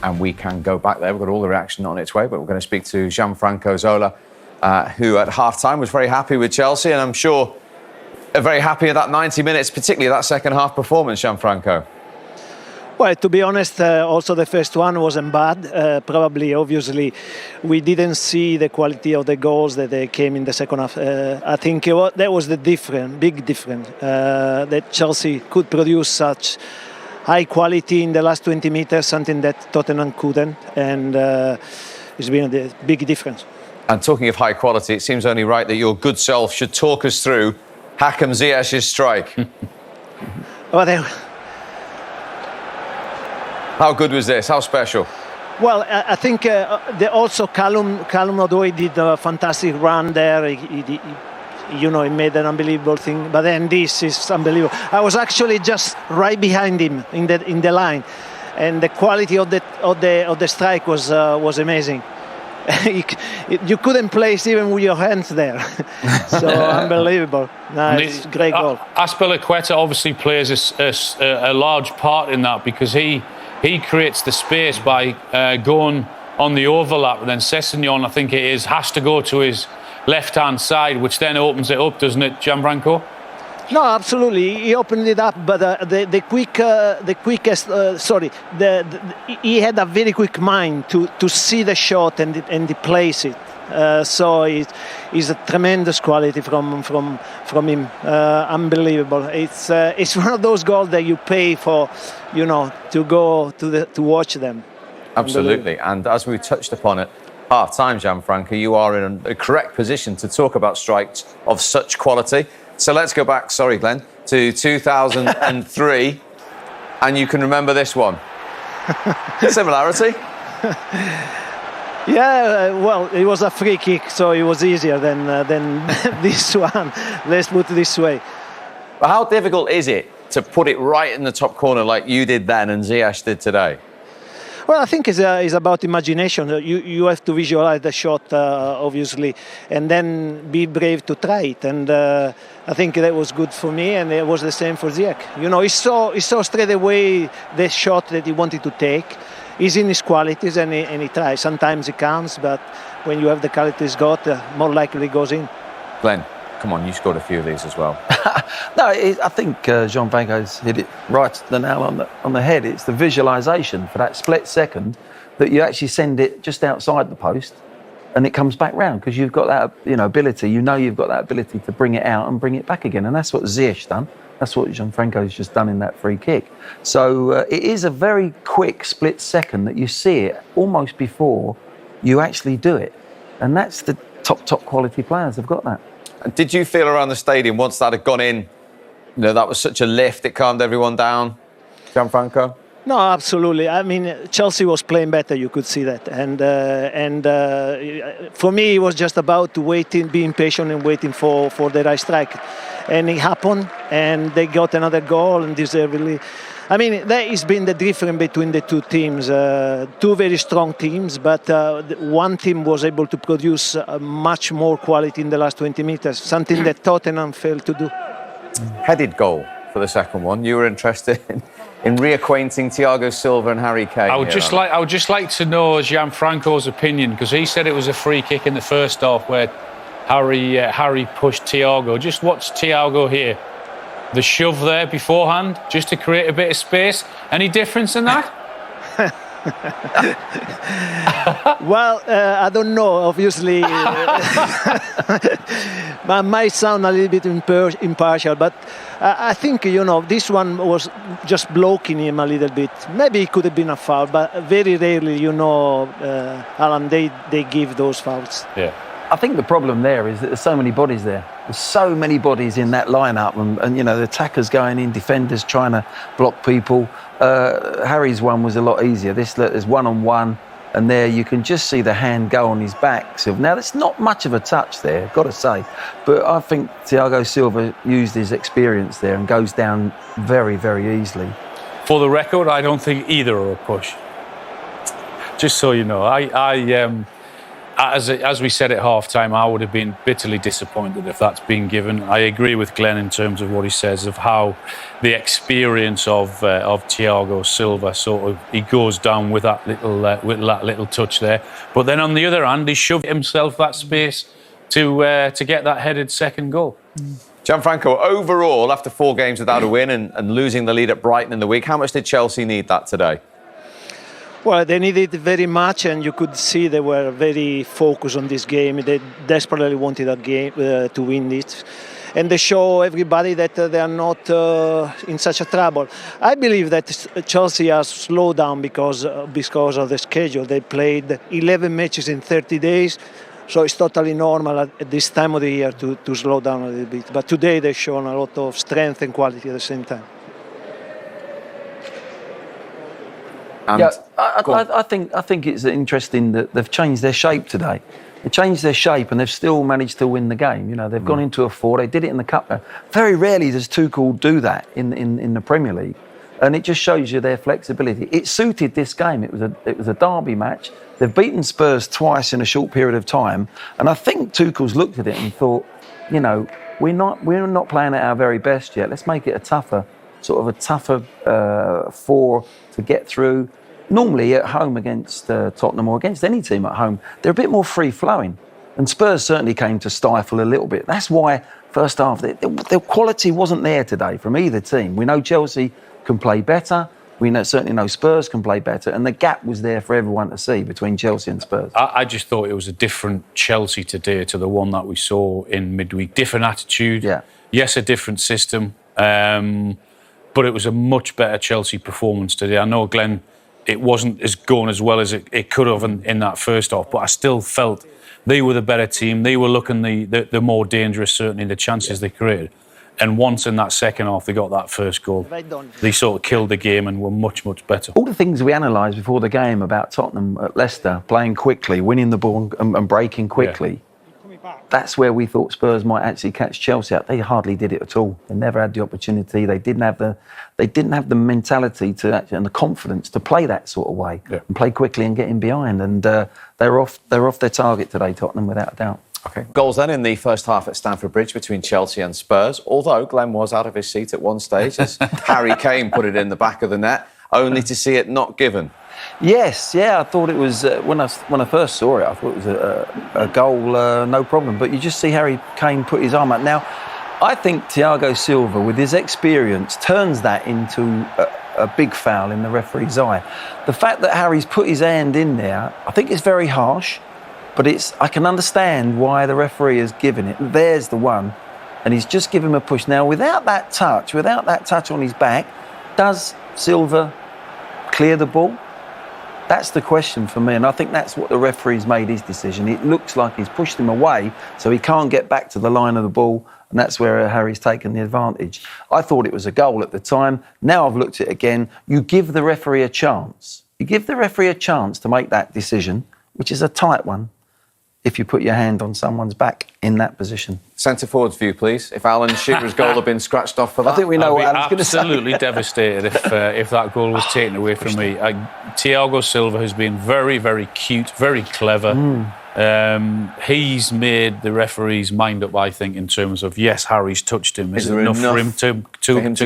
and we can go back there. We've got all the reaction on its way, but we're going to speak to Gianfranco Zola, who at half-time was very happy with Chelsea, and I'm sure very happy at that 90 minutes, particularly that second-half performance, Gianfranco. Well, to be honest, also the first one wasn't bad. Probably, obviously, we didn't see the quality of the goals that they came in the second half. I think that was the big difference, that Chelsea could produce such high quality in the last 20 meters, something that Tottenham couldn't, and it's been a big difference. And talking of high quality, it seems only right that your good self should talk us through Hakim Ziyech's strike. How good was this? How special? Well, I think also Callum Odoi did a fantastic run there. He made an unbelievable thing. But then this is unbelievable. I was actually just right behind him in the line, and the quality of the strike was amazing. You couldn't place even with your hands there. So unbelievable. It's a great goal. Azpilicueta obviously plays a large part in that, because he creates the space by going on the overlap, and then Sessegnon, I think it is, has to go to his left-hand side, which then opens it up, doesn't it, Gianfranco? No, absolutely. He opened it up, but he had a very quick mind to see the shot and place it. So it's a tremendous quality from him. Unbelievable. It's one of those goals that you pay for, to go to watch them. Absolutely. And as we touched upon at half-time, Gianfranco, you are in a correct position to talk about strikes of such quality. So let's go back, sorry, Glenn, to 2003, and you can remember this one. Similarity? Yeah, well, it was a free kick, so it was easier than this one. Let's put it this way. But how difficult is it to put it right in the top corner like you did then and Ziyech did today? Well, I think it's about imagination. You have to visualize the shot, obviously, and then be brave to try it. And I think that was good for me, and it was the same for Ziyech. He saw straight away the shot that he wanted to take. He's in his qualities, and he tries. Sometimes it counts, but when you have the qualities he's got, more likely it goes in. Glenn, come on, you scored a few of these as well. No, I think Gianfranco's hit it right the nail on the head. It's the visualisation for that split second that you actually send it just outside the post and it comes back round, because you've got that ability. You've got that ability to bring it out and bring it back again, and that's what Ziyech's done. That's what Gianfranco's just done in that free kick. So it is a very quick split second that you see it almost before you actually do it, and that's the top quality players have got that. Did you feel around the stadium once that had gone in, that was such a lift, it calmed everyone down, Gianfranco? No, absolutely. I mean, Chelsea was playing better, you could see that. And for me, it was just about being patient and waiting for the right strike. And it happened, and they got another goal, and deservedly. I mean, that has been the difference between the two teams. Two very strong teams, but one team was able to produce much more quality in the last 20 meters, something that Tottenham failed to do. Headed goal for the second one. You were interested in reacquainting Thiago Silva and Harry Kane. I would just like to know Gianfranco's opinion, because he said it was a free kick in the first half where Harry pushed Thiago. Just watch Thiago here. The shove there beforehand, just to create a bit of space. Any difference in that? Well, I don't know. Obviously, I might sound a little bit impartial, but I think this one was just blocking him a little bit. Maybe it could have been a foul, but very rarely, Alan, they give those fouls. Yeah. I think the problem there is that there's so many bodies there. There's so many bodies in that lineup, and the attackers going in, defenders trying to block people. Harry's one was a lot easier. There's one-on-one, and there you can just see the hand go on his back. Now, there's not much of a touch there, got to say, but I think Thiago Silva used his experience there and goes down very, very easily. For the record, I don't think either are a push. Just so you know, as we said at half-time, I would have been bitterly disappointed if that's been given. I agree with Glenn in terms of what he says of how the experience of Thiago Silva he goes down with that little touch there. But then on the other hand, he shoved himself that space to get that headed second goal. Gianfranco, overall, after 4 games without a win and losing the lead at Brighton in the week, how much did Chelsea need that today? Well, they needed it very much, and you could see they were very focused on this game. They desperately wanted that game to win it. And they show everybody that they are not in such a trouble. I believe that Chelsea has slowed down because of the schedule. They played 11 matches in 30 days. So it's totally normal at this time of the year to slow down a little bit. But today they've shown a lot of strength and quality at the same time. And yeah, I think it's interesting that they've changed their shape today. They changed their shape and they've still managed to win the game. You know, they've gone into a 4. They did it in the cup. Very rarely does Tuchel do that in the Premier League, and it just shows you their flexibility. It suited this game. It was a derby match. They've beaten Spurs twice in a short period of time, and I think Tuchel's looked at it and thought, you know, we're not playing at our very best yet. Let's make it a tougher 4 to get through. Normally at home against Tottenham or against any team at home, they're a bit more free-flowing, and Spurs certainly came to stifle a little bit. That's why first half the quality wasn't there today from either team. We know Chelsea can play better. We certainly know Spurs can play better, and the gap was there for everyone to see between Chelsea and Spurs. I just thought it was a different Chelsea today to the one that we saw in midweek. Different attitude, yes, a different system, but it was a much better Chelsea performance today. I know, Glenn, it wasn't as going as well as it could have in that first half, but I still felt they were the better team. They were looking the more dangerous, certainly, the chances they created. And once in that second half, they got that first goal. They sort of killed the game and were much, much better. All the things we analysed before the game about Tottenham at Leicester, playing quickly, winning the ball and breaking quickly, that's where we thought Spurs might actually catch Chelsea out. They hardly did it at all. They never had the opportunity. They didn't have the mentality and the confidence to play that sort of way and play quickly and get in behind. And they're off their target today, Tottenham, without a doubt. Okay. Goals then in the first half at Stamford Bridge between Chelsea and Spurs, although Glenn was out of his seat at one stage as Harry Kane put it in the back of the net, only to see it not given. Yes, I thought it was, when I first saw it, I thought it was a goal, no problem. But you just see Harry Kane put his arm out. Now, I think Thiago Silva, with his experience, turns that into a big foul in the referee's eye. The fact that Harry's put his hand in there, I think it's very harsh. But I can understand why the referee has given it. There's the one. And he's just given him a push. Now, without that touch on his back, does Silva clear the ball? That's the question for me. And I think that's what the referee's made his decision. It looks like he's pushed him away, so he can't get back to the line of the ball. And that's where Harry's taken the advantage. I thought it was a goal at the time. Now I've looked at it again. You give the referee a chance. You give the referee a chance to make that decision, which is a tight one, if you put your hand on someone's back in that position. Centre forward's view, please. If Alan Shearer's goal had been scratched off for that, I think we know what Alan's going to say. Absolutely devastated if that goal was taken away from me. Thiago Silva has been very, very cute, very clever. He's made the referee's mind up, I think, in terms of, yes, Harry's touched him. Is it enough for him to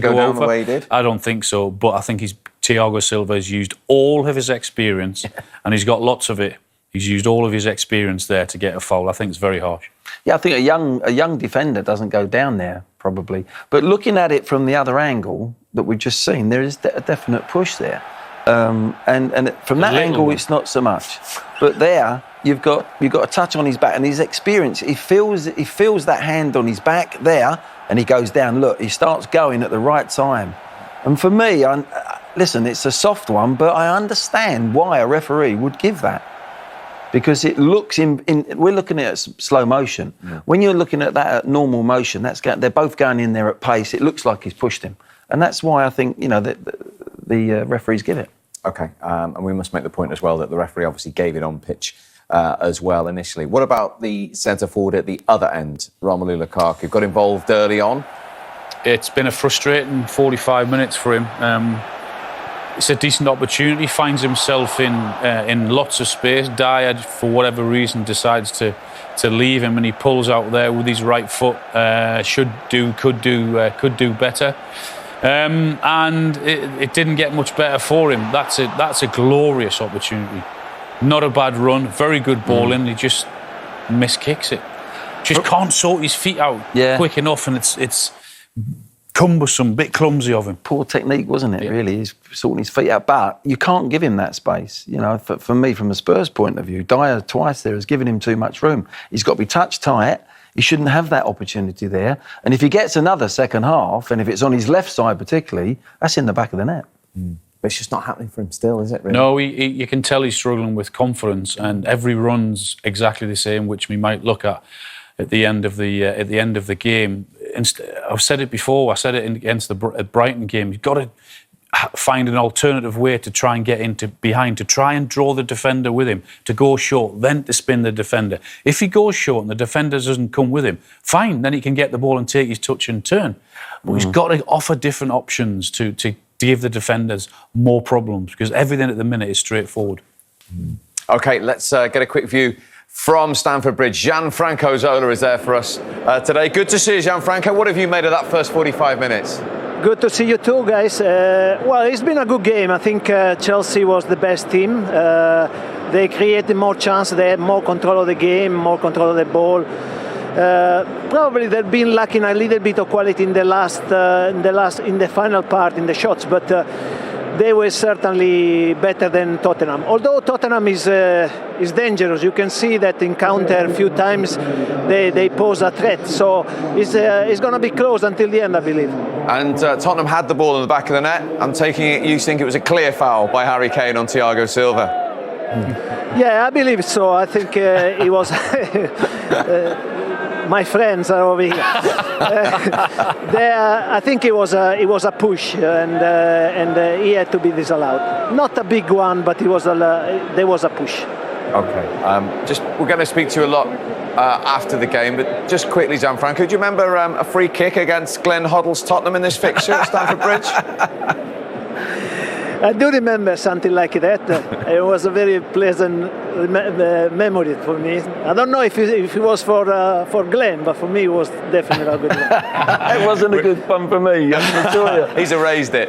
go down over? The way he did? I don't think so, but I think Thiago Silva has used all of his experience, and he's got lots of it. He's used all of his experience there to get a foul. I think it's very harsh. Yeah, I think a young defender doesn't go down there, probably. But looking at it from the other angle that we've just seen, there is a definite push there. And from that angle, it's not so much. But there, you've got a touch on his back, and his experience, he feels that hand on his back there, and he goes down. Look, he starts going at the right time. And for me, listen, it's a soft one, but I understand why a referee would give that. Because it looks we're looking at it slow motion. Yeah. When you're looking at that at normal motion, they're both going in there at pace. It looks like he's pushed him, and that's why I think the referees give it. Okay, and we must make the point as well that the referee obviously gave it on pitch as well initially. What about the centre forward at the other end, Romelu Lukaku? Got involved early on. It's been a frustrating 45 minutes for him. it's a decent opportunity. Finds himself in lots of space. Dyer, for whatever reason, decides to leave him, and he pulls out there with his right foot. Could do better. And it didn't get much better for him. That's a glorious opportunity. Not a bad run, very good ball in. He just miskicks it. Just can't sort his feet out quick enough, and it's cumbersome, bit clumsy of him. Poor technique, wasn't it? Really, he's sorting his feet out, but you can't give him that space. You know, for me, from a Spurs point of view, Dyer twice there has given him too much room. He's got to be touch tight. He shouldn't have that opportunity there. And if he gets another second half, and if it's on his left side particularly, that's in the back of the net. But it's just not happening for him still, is it, really? No, you can tell he's struggling with confidence, and every run's exactly the same, which we might look at the end of the game. I've said it before. I said it against the Brighton game. You've got to find an alternative way to try and get into behind, to try and draw the defender with him, to go short, then to spin the defender. If he goes short and the defender doesn't come with him, fine, then he can get the ball and take his touch and turn. But he's got to offer different options to give the defenders more problems, because everything at the minute is straightforward. OK, let's get a quick view from Stamford Bridge. Gianfranco Zola is there for us today. Good to see you, Gianfranco. What have you made of that first 45 minutes? Good to see you too, guys. Well, it's been a good game. I think Chelsea was the best team. They created more chances. They had more control of the game, more control of the ball. Probably they've been lacking a little bit of quality in the final part in the shots, but they were certainly better than Tottenham. Although Tottenham is dangerous, you can see that in counter a few times they pose a threat. So it's going to be close until the end, I believe. And Tottenham had the ball in the back of the net. I'm taking it you think it was a clear foul by Harry Kane on Thiago Silva? Yeah, I believe so. I think it was. My friends are over here. I think it was a push, and he had to be disallowed. Not a big one, but there was a push. OK. We're going to speak to you a lot after the game, but just quickly, Gianfranco, do you remember a free kick against Glenn Hoddle's Tottenham in this fixture at Stamford Bridge? I do remember something like that. It was a very pleasant memory for me. I don't know if it was for Glenn, but for me it was definitely a good one. It wasn't a good one for me, I can assure you. He's erased it.